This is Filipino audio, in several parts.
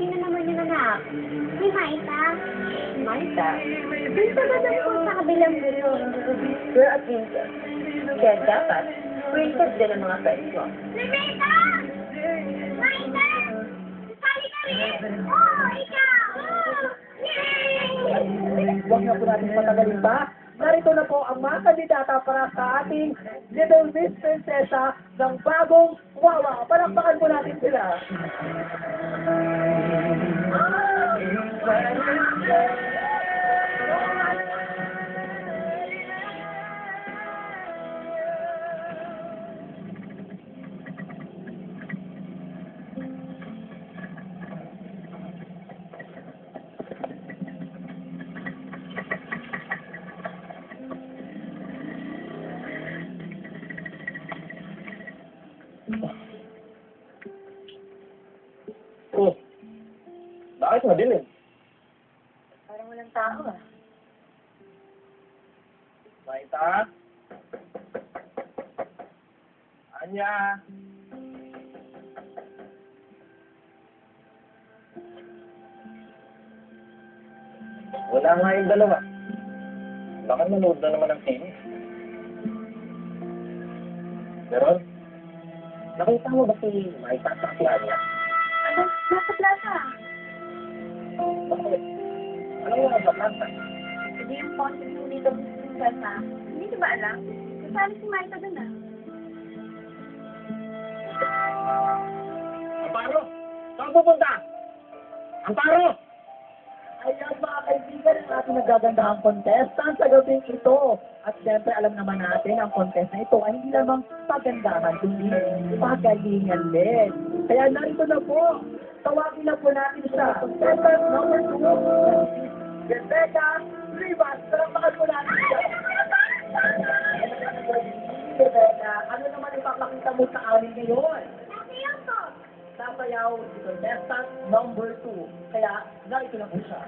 Sino naman yun, anak? Si Maita. Maita? Doon sa ganda po sa kabilang buto. You're a princess. Kaya dapat, princess din ang mga friends mo. Si Maita! Maita! Sali ka rin! Oo, ikaw! Yay! Huwag na po natin patagalin pa. Narito na po ang mga kandidata para sa ating Little Miss Prinsesa ng bagong Wawa. Palakpakan po natin sila. Oh, bakit madilim? Parang walang tao ah. Maita? Anya? Wala nga yung dalawa. Baka nanood na naman ng TV. Meron? Nakita mo ba si Maita sa si Anya? Ano? Nasa plaza. Bakit? Ano yung nasa planta? Hindi yung content ko dito prinsesa. Hindi ko ba alam? Kasali si Maita dun ah. Amparo! Saan pupunta? Amparo! Ayan mga kaibigan ang ating nagagandahang contestant sa gabing ito. At syempre alam naman natin ang contest na ito ay hindi lamang pagandahan, kundi pagalingan din. Kaya narito na po, tawagin na po natin siya. Contestant number 2, Rebecca Rivas. Palakpakan po natin siya. Rebecca, ano naman ipapakita mo sa amin ngayon? Nasayaw ko. Sasayaw si contestant number 2. Kaya narito na po siya.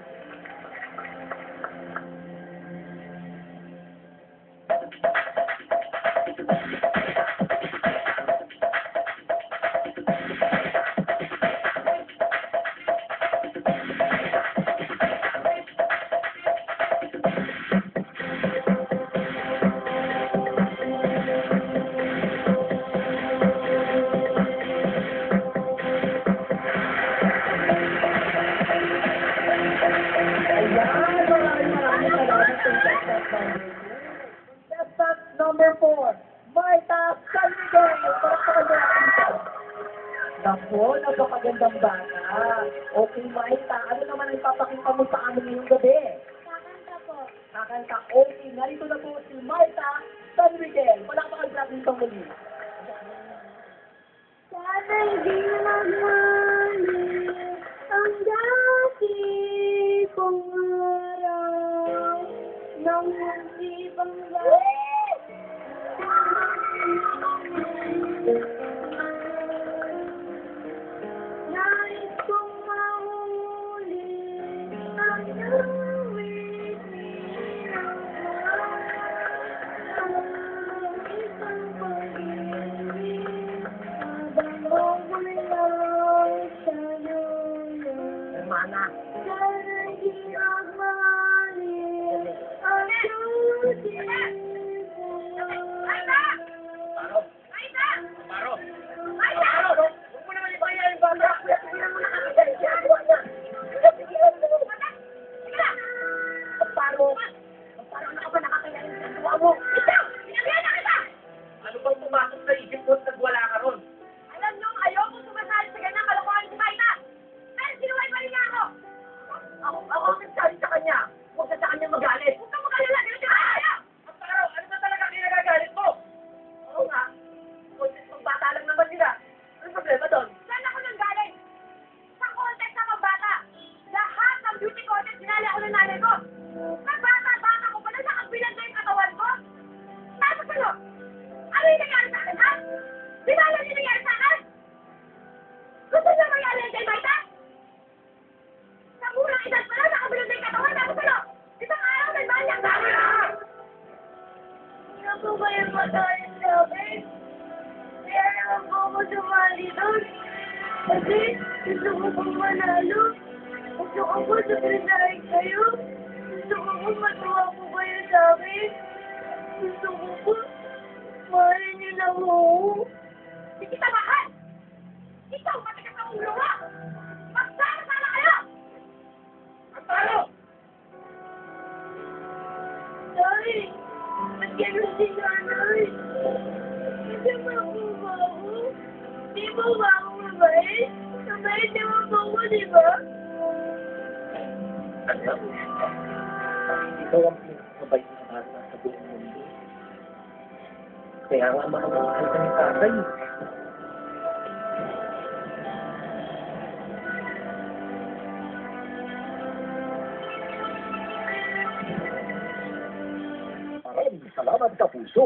Contestant number 4, Maita San Miguel. Palakpakan mo natin siya. Naku, napakagandang bata. Okay, Maita, ano naman ang ipapakita mo sa amin ngayong gabi? Kakanta po. Kakanta, okay, narito na po si Maita San Miguel. Palakpakan natin itong muli. Sana hindi magmali ang dati kong araw ng musibang nais kong mahuli ang nawit ng isang pag-ibig habang wala sa'yo Hermana. sana hindi magmali ang dati Amparo! Amparo! Amparo! Huwag mo naman ipaya yung bata! Pigilan mo na kami dahil ginagawa niya. Pigilan mo. Amparo. Amparo, ano ka ba nakakaya yung ginagawa mo? Ikaw! Sinabihan na kita! Ano bang pumasok sa isip mo at nagwala ka ron? Alam nyo, ayoko sumasali sa ganyang kalokohan si Maita! Pero sinuway pa rin niya ako! Ako ang nagsabi sa kanya. Huwag ka sa kanya magalit. Huwag kang magalala! Ganun si Maita! Amparo! Ano ba talaga kinagagalit mo? Oo nga. Kung bata lang naman sila. Ano problema doon? Saan ako nang galing? Sa contest sa pambata! Lahat ng beauty contest sinali ako ng nanay ko! Nagbata-bata ko pa na nakagbilan na yung katawan ko! Tapos ano? Ano yung nangyari sa akin, ha? Di ba alam yung nangyari sa akin? Gusto niyo mangyari yan kay Maita? Sa murang edad pa lang, nakabilan na yung katawan, tapos ano? Isang araw, nagbanyak na ako! Hindi na po ba yung matayin sa akin? Kaya naman po ako sumali doon. Kasi Gusto ko pong manalo. Gusto ko po sabihin kayo. Gusto ko po matuwa po kayo sa akin. Gusto ko po mahalin niyo na ako. Hindi kita mahal! Ikaw, matigas ang ulo mo! Magsama-sama kayo! Amparo! Tay, ba't gano'n si nanay? Masama po ba ako? Di ba ba ako mabait? Mabait naman po ako, di ba? Anak, ikaw ang pinakamabait na bata sa buong mundo. Kaya nga makamahal ka ni tatay. Maraming salamat, Kapuso.